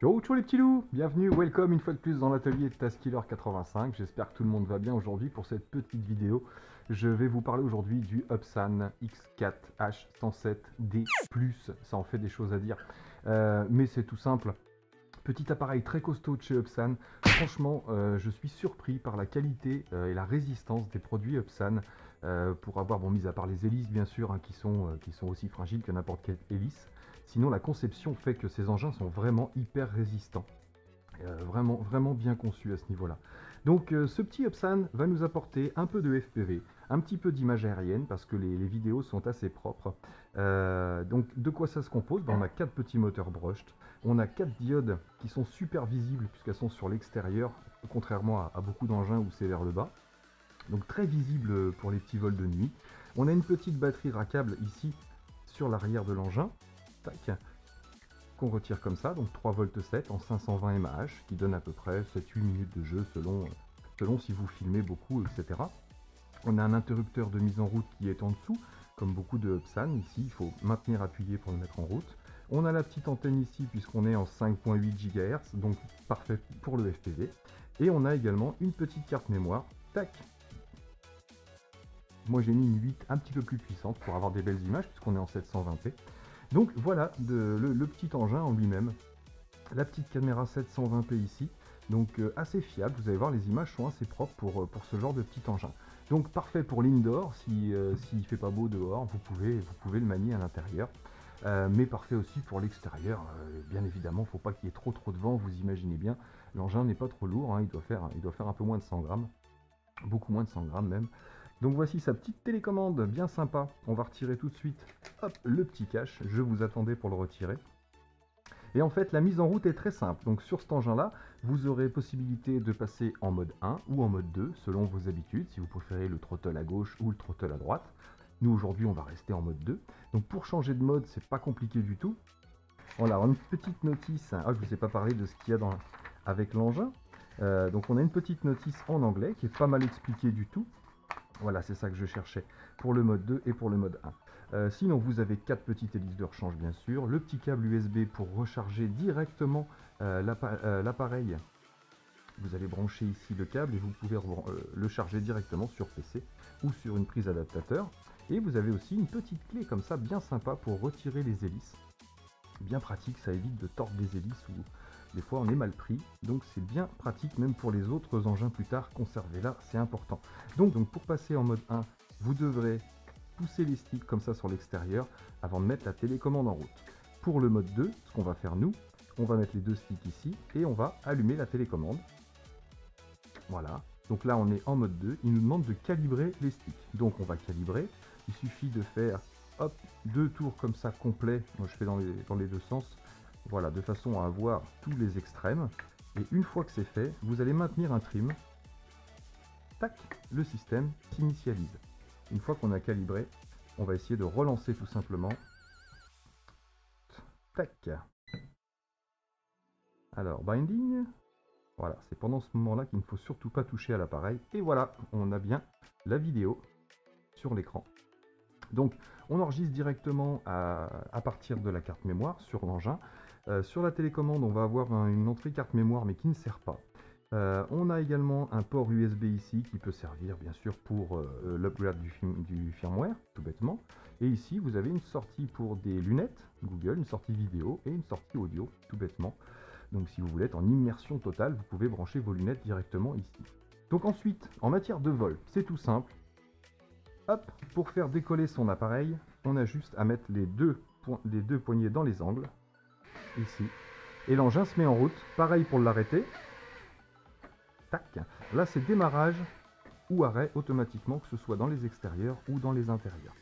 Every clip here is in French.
Yo, ciao les petits loups, bienvenue, welcome une fois de plus dans l'atelier de Taskiller 85. J'espère que tout le monde va bien aujourd'hui pour cette petite vidéo. Je vais vous parler aujourd'hui du Upsan X4H107D+. Ça en fait des choses à dire, mais c'est tout simple. Petit appareil très costaud de chez Upsan. Franchement, je suis surpris par la qualité et la résistance des produits Upsan. Pour avoir, bon, mis à part les hélices bien sûr, hein, qui sont aussi fragiles que n'importe quelle hélice. Sinon, la conception fait que ces engins sont vraiment hyper résistants. Vraiment bien conçu à ce niveau-là. Donc ce petit Upsan va nous apporter un peu de FPV, un petit peu d'image aérienne parce que les vidéos sont assez propres. Donc de quoi ça se compose? On a 4 petits moteurs brushed, on a 4 diodes qui sont super visibles puisqu'elles sont sur l'extérieur, contrairement à beaucoup d'engins où c'est vers le bas. Donc très visible pour les petits vols de nuit. On a une petite batterie rackable ici sur l'arrière de l'engin. Tac, qu'on retire comme ça, donc 3,7 V en 520 mAh, qui donne à peu près 7-8 minutes de jeu selon si vous filmez beaucoup, etc. On a un interrupteur de mise en route qui est en dessous, comme beaucoup de Upsan, ici il faut maintenir appuyé pour le mettre en route. On a la petite antenne ici puisqu'on est en 5.8 GHz, donc parfait pour le FPV. Et on a également une petite carte mémoire, tac. Moi j'ai mis une 8 un petit peu plus puissante pour avoir des belles images puisqu'on est en 720p. Donc voilà le petit engin en lui-même, la petite caméra 720p ici, donc assez fiable, vous allez voir les images sont assez propres pour ce genre de petit engin. Donc parfait pour l'indoor, s'il ne fait pas beau dehors, vous pouvez le manier à l'intérieur, mais parfait aussi pour l'extérieur, bien évidemment, il ne faut pas qu'il y ait trop de vent, vous imaginez bien, l'engin n'est pas trop lourd, hein, il doit faire un peu moins de 100 grammes, beaucoup moins de 100 grammes même. Donc voici sa petite télécommande bien sympa. On va retirer tout de suite hop, le petit cache. Je vous attendais pour le retirer. Et en fait, la mise en route est très simple. Donc sur cet engin-là, vous aurez possibilité de passer en mode 1 ou en mode 2, selon vos habitudes, si vous préférez le throttle à gauche ou le throttle à droite. Nous, aujourd'hui, on va rester en mode 2. Donc pour changer de mode, c'est pas compliqué du tout. Voilà, une petite notice. Ah, je ne vous ai pas parlé de ce qu'il y a avec l'engin. Donc on a une petite notice en anglais qui est pas mal expliquée du tout. Voilà, c'est ça que je cherchais pour le mode 2 et pour le mode 1. Sinon, vous avez 4 petites hélices de rechange, bien sûr. Le petit câble USB pour recharger directement l'appareil. Vous allez brancher ici le câble et vous pouvez le charger directement sur PC ou sur une prise adaptateur. Et vous avez aussi une petite clé comme ça, bien sympa, pour retirer les hélices. Bien pratique, ça évite de tordre des hélices ou des fois on est mal pris, donc c'est bien pratique même pour les autres engins plus tard, conservez là, c'est important. Donc pour passer en mode 1, vous devrez pousser les sticks comme ça sur l'extérieur avant de mettre la télécommande en route. Pour le mode 2, ce qu'on va faire nous, on va mettre les deux sticks ici et on va allumer la télécommande. Voilà, donc là on est en mode 2, il nous demande de calibrer les sticks. Donc on va calibrer, il suffit de faire hop, 2 tours comme ça complets, moi je fais dans les deux sens. Voilà, de façon à avoir tous les extrêmes. Et une fois que c'est fait, vous allez maintenir un trim. Tac, le système s'initialise. Une fois qu'on a calibré, on va essayer de relancer tout simplement. Tac. Alors, binding. Voilà, c'est pendant ce moment-là qu'il ne faut surtout pas toucher à l'appareil. Et voilà, on a bien la vidéo sur l'écran. Donc, on enregistre directement à partir de la carte mémoire sur l'engin. Sur la télécommande, on va avoir une entrée carte mémoire, mais qui ne sert pas. On a également un port USB ici qui peut servir, bien sûr, pour l'upgrade du firmware, tout bêtement. Et ici, vous avez une sortie pour des lunettes Google, une sortie vidéo et une sortie audio, tout bêtement. Donc, si vous voulez être en immersion totale, vous pouvez brancher vos lunettes directement ici. Donc ensuite, en matière de vol, c'est tout simple. Hop, pour faire décoller son appareil, on a juste à mettre les deux poignées dans les angles, ici, et l'engin se met en route. Pareil pour l'arrêter. Tac, là c'est démarrage ou arrêt automatiquement, que ce soit dans les extérieurs ou dans les intérieurs.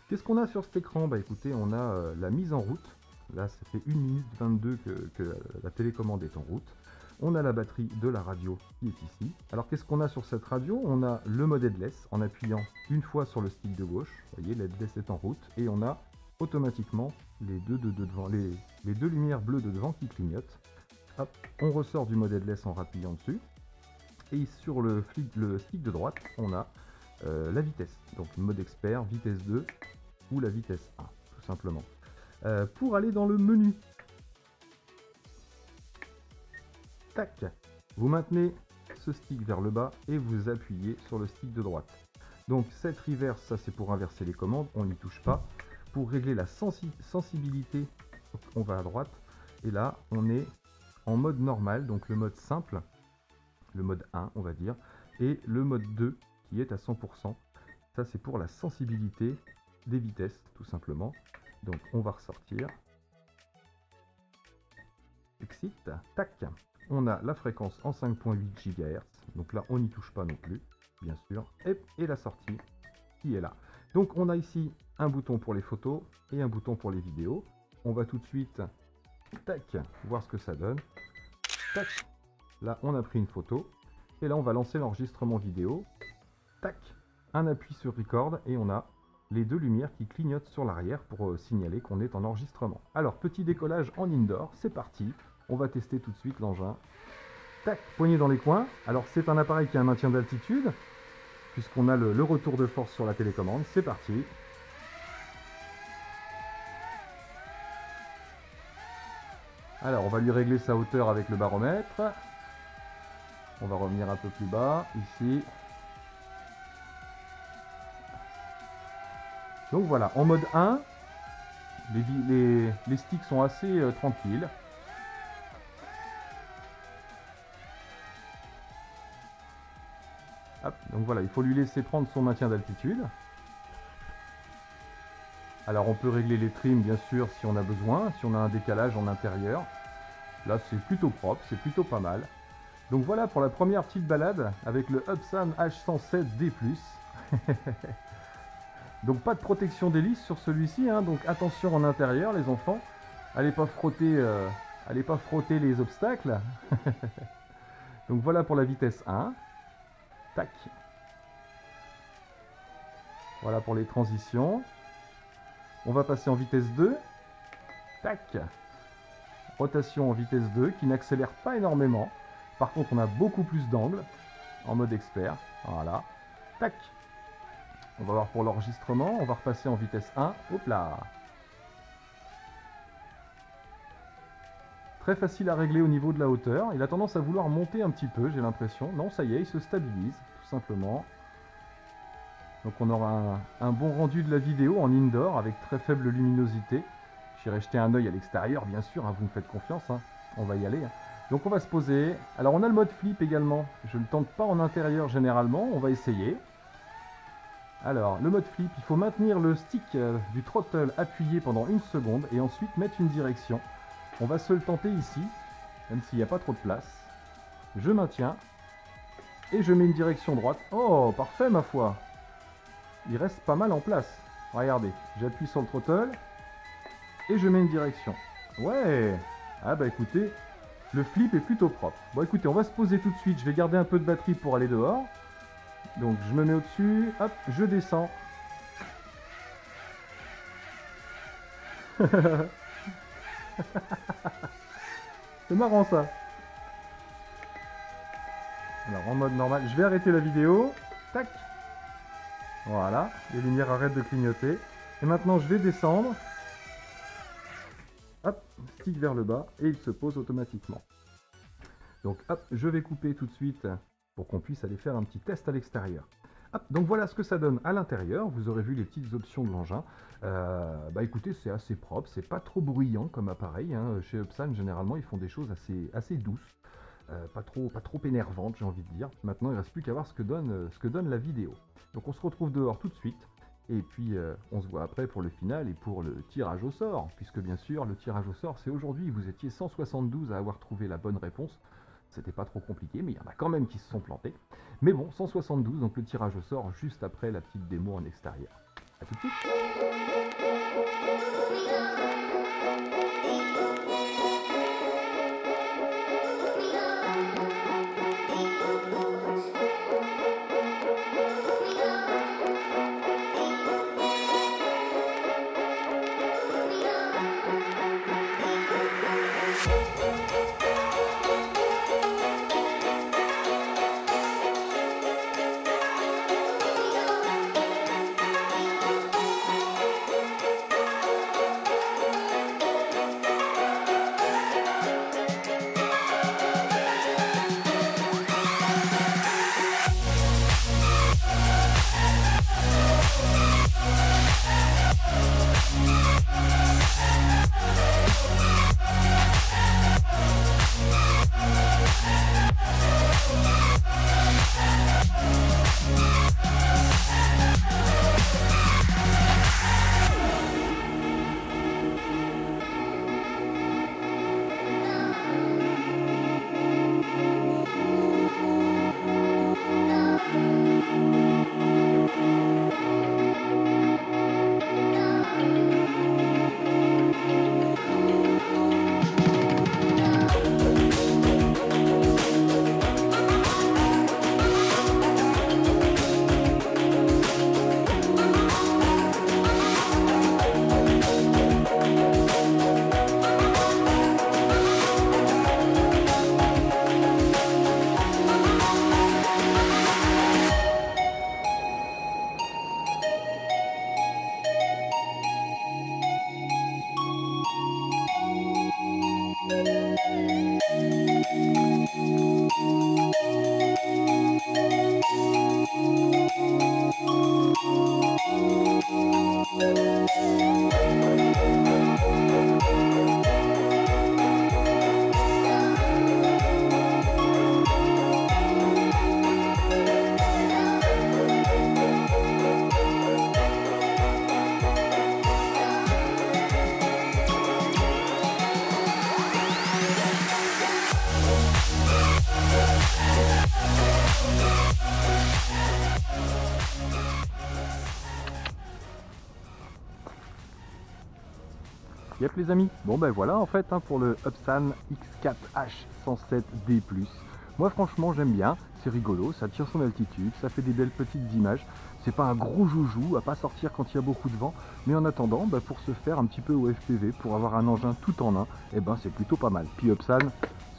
Qu'est-ce qu'on a sur cet écran? Bah écoutez, on a la mise en route. Là, ça fait 1 minute 22 que la télécommande est en route. On a la batterie de la radio qui est ici. Alors qu'est-ce qu'on a sur cette radio? On a le mode headless en appuyant une fois sur le stick de gauche. Vous voyez, l'headless est en route et on a automatiquement les deux lumières bleues de devant qui clignotent. Hop, on ressort du mode headless en rappuyant dessus. Et sur le stick de droite, on a la vitesse. Donc mode expert, vitesse 2 ou la vitesse 1, tout simplement. Pour aller dans le menu, tac. Vous maintenez ce stick vers le bas et vous appuyez sur le stick de droite. Donc cette reverse, ça c'est pour inverser les commandes, on n'y touche pas. Pour régler la sensibilité, on va à droite. Et là, on est en mode normal, donc le mode simple, le mode 1 on va dire, et le mode 2 qui est à 100%. Ça c'est pour la sensibilité des vitesses tout simplement. Donc on va ressortir. Exit, tac. On a la fréquence en 5.8 GHz, donc là on n'y touche pas non plus, bien sûr. Et la sortie qui est là. Donc on a ici un bouton pour les photos et un bouton pour les vidéos. On va tout de suite, tac, voir ce que ça donne. Tac, là on a pris une photo. Et là on va lancer l'enregistrement vidéo. Tac, un appui sur record et on a les deux lumières qui clignotent sur l'arrière pour signaler qu'on est en enregistrement. Alors petit décollage en indoor, c'est parti. On va tester tout de suite l'engin. Tac, poignée dans les coins. Alors c'est un appareil qui a un maintien d'altitude, puisqu'on a le retour de force sur la télécommande. C'est parti. Alors on va lui régler sa hauteur avec le baromètre. On va revenir un peu plus bas, ici. Donc voilà, en mode 1, les sticks sont assez tranquilles. Hop, donc voilà, il faut lui laisser prendre son maintien d'altitude. Alors on peut régler les trims bien sûr si on a besoin, si on a un décalage en intérieur. Là c'est plutôt propre, c'est plutôt pas mal. Donc voilà pour la première petite balade avec le Upsan H107D+. Donc pas de protection d'hélice sur celui-ci, hein, donc attention en intérieur les enfants. Allez pas frotter les obstacles. Donc voilà pour la vitesse 1. Tac. Voilà pour les transitions. On va passer en vitesse 2. Tac. Rotation en vitesse 2 qui n'accélère pas énormément. Par contre, on a beaucoup plus d'angle en mode expert. Voilà. Tac. On va voir pour l'enregistrement. On va repasser en vitesse 1. Hop là. Très facile à régler au niveau de la hauteur. Il a tendance à vouloir monter un petit peu, j'ai l'impression. Non, ça y est, il se stabilise, tout simplement. Donc on aura un bon rendu de la vidéo en indoor avec très faible luminosité. J'irai jeter un œil à l'extérieur, bien sûr, hein, vous me faites confiance, hein. On va y aller. Hein. Donc on va se poser. Alors on a le mode flip également. Je ne le tente pas en intérieur généralement, on va essayer. Alors le mode flip, il faut maintenir le stick du throttle appuyé pendant 1 seconde et ensuite mettre une direction. On va se le tenter ici, même s'il n'y a pas trop de place. Je maintiens et je mets une direction droite. Oh, parfait ma foi. Il reste pas mal en place. Regardez, j'appuie sur le throttle et je mets une direction. Ouais. Ah bah écoutez, le flip est plutôt propre. Bon écoutez, on va se poser tout de suite. Je vais garder un peu de batterie pour aller dehors. Donc je me mets au-dessus, hop, je descends. C'est marrant ça. Alors en mode normal, je vais arrêter la vidéo. Tac. Voilà, les lumières arrêtent de clignoter. Et maintenant je vais descendre. Hop, stick vers le bas et il se pose automatiquement. Donc hop, je vais couper tout de suite pour qu'on puisse aller faire un petit test à l'extérieur. Donc voilà ce que ça donne à l'intérieur. Vous aurez vu les petites options de l'engin. Bah écoutez, c'est assez propre, c'est pas trop bruyant comme appareil. Hein. Chez Upsan, généralement, ils font des choses assez douces, pas trop énervantes, j'ai envie de dire. Maintenant, il ne reste plus qu'à voir ce que donne la vidéo. Donc on se retrouve dehors tout de suite. Et puis on se voit après pour le final et pour le tirage au sort. Puisque bien sûr, le tirage au sort, c'est aujourd'hui. Vous étiez 172 à avoir trouvé la bonne réponse. C'était pas trop compliqué, mais il y en a quand même qui se sont plantés. Mais bon, 172, donc le tirage au sort juste après la petite démo en extérieur. A tout de suite. Yep les amis, bon ben voilà en fait pour le Upsan X4H107D+. Moi franchement j'aime bien, c'est rigolo, ça tire son altitude, ça fait des belles petites images. C'est pas un gros joujou à pas sortir quand il y a beaucoup de vent, mais en attendant, pour se faire un petit peu au FPV, pour avoir un engin tout en un, et ben c'est plutôt pas mal. Puis Upsan,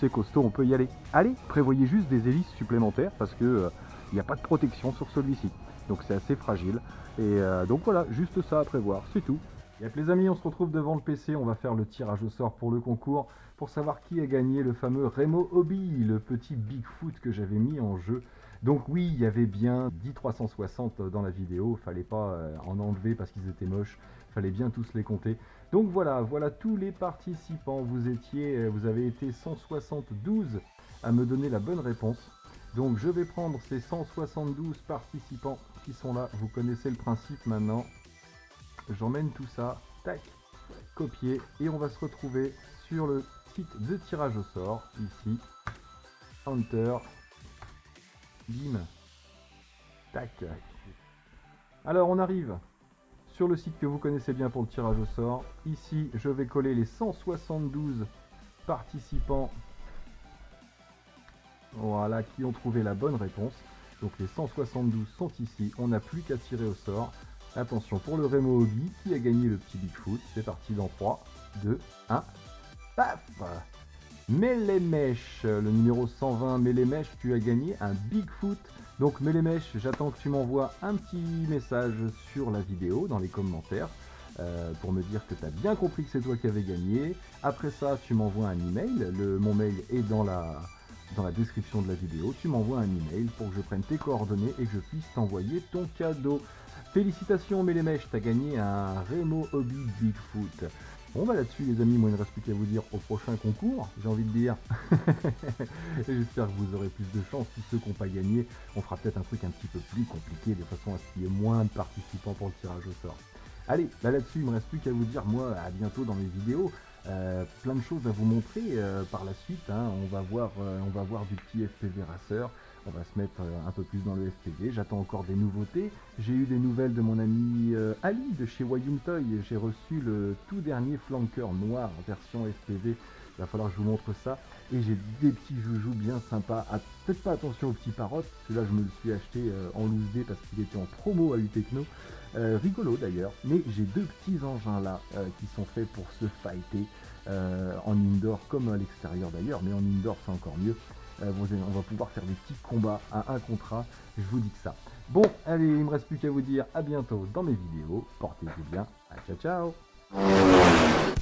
c'est costaud, on peut y aller. Allez, prévoyez juste des hélices supplémentaires parce que il n'y a pas de protection sur celui-ci. Donc c'est assez fragile. Et donc voilà, juste ça à prévoir, c'est tout. Yep les amis, on se retrouve devant le PC, on va faire le tirage au sort pour le concours, pour savoir qui a gagné le fameux Remo Hobby, le petit Bigfoot que j'avais mis en jeu. Donc oui, il y avait bien 10 360 dans la vidéo, fallait pas en enlever parce qu'ils étaient moches, fallait bien tous les compter. Donc voilà, voilà tous les participants, vous avez été 172 à me donner la bonne réponse. Donc je vais prendre ces 172 participants qui sont là, vous connaissez le principe maintenant. J'emmène tout ça, tac, copier, et on va se retrouver sur le site de tirage au sort, ici, Enter, bim, tac. Alors on arrive sur le site que vous connaissez bien pour le tirage au sort. Ici, je vais coller les 172 participants, voilà, qui ont trouvé la bonne réponse. Donc les 172 sont ici, on n'a plus qu'à tirer au sort. Attention pour le Remo Hobby qui a gagné le petit Bigfoot. C'est parti dans 3, 2, 1. Paf! Mélémèche, le numéro 120, Mélémèche, tu as gagné un Bigfoot. Donc Mélémèche, j'attends que tu m'envoies un petit message sur la vidéo, dans les commentaires, pour me dire que tu as bien compris que c'est toi qui avais gagné. Après ça, tu m'envoies un email. Mon mail est dans la description de la vidéo. Tu m'envoies un email pour que je prenne tes coordonnées et que je puisse t'envoyer ton cadeau. Félicitations Mélémèche, t'as gagné un Remo Hobby Bigfoot. Bon bah là-dessus les amis, moi il ne reste plus qu'à vous dire au prochain concours, j'ai envie de dire. Et j'espère que vous aurez plus de chance, tous ceux qui n'ont pas gagné. On fera peut-être un truc un petit peu plus compliqué, de façon à ce qu'il y ait moins de participants pour le tirage au sort. Allez, bah là-dessus il ne me reste plus qu'à vous dire, moi à bientôt dans mes vidéos. Plein de choses à vous montrer par la suite, hein. On va voir du petit FPV Racer. On va se mettre un peu plus dans le FPV. J'attends encore des nouveautés. J'ai eu des nouvelles de mon ami Ali de chez Wayum Toy. J'ai reçu le tout dernier flanker noir version FPV. Il va falloir que je vous montre ça. Et j'ai des petits joujoux bien sympas. Faites pas attention aux petits parottes. Celui-là, je me le suis acheté en loose day parce qu'il était en promo à Utechno. Rigolo d'ailleurs. Mais j'ai deux petits engins là qui sont faits pour se fighter en indoor comme à l'extérieur d'ailleurs. Mais en indoor, c'est encore mieux. On va pouvoir faire des petits combats à 1 contre 1, je vous dis que ça. Bon, allez, il me reste plus qu'à vous dire à bientôt dans mes vidéos. Portez-vous bien, ciao ciao.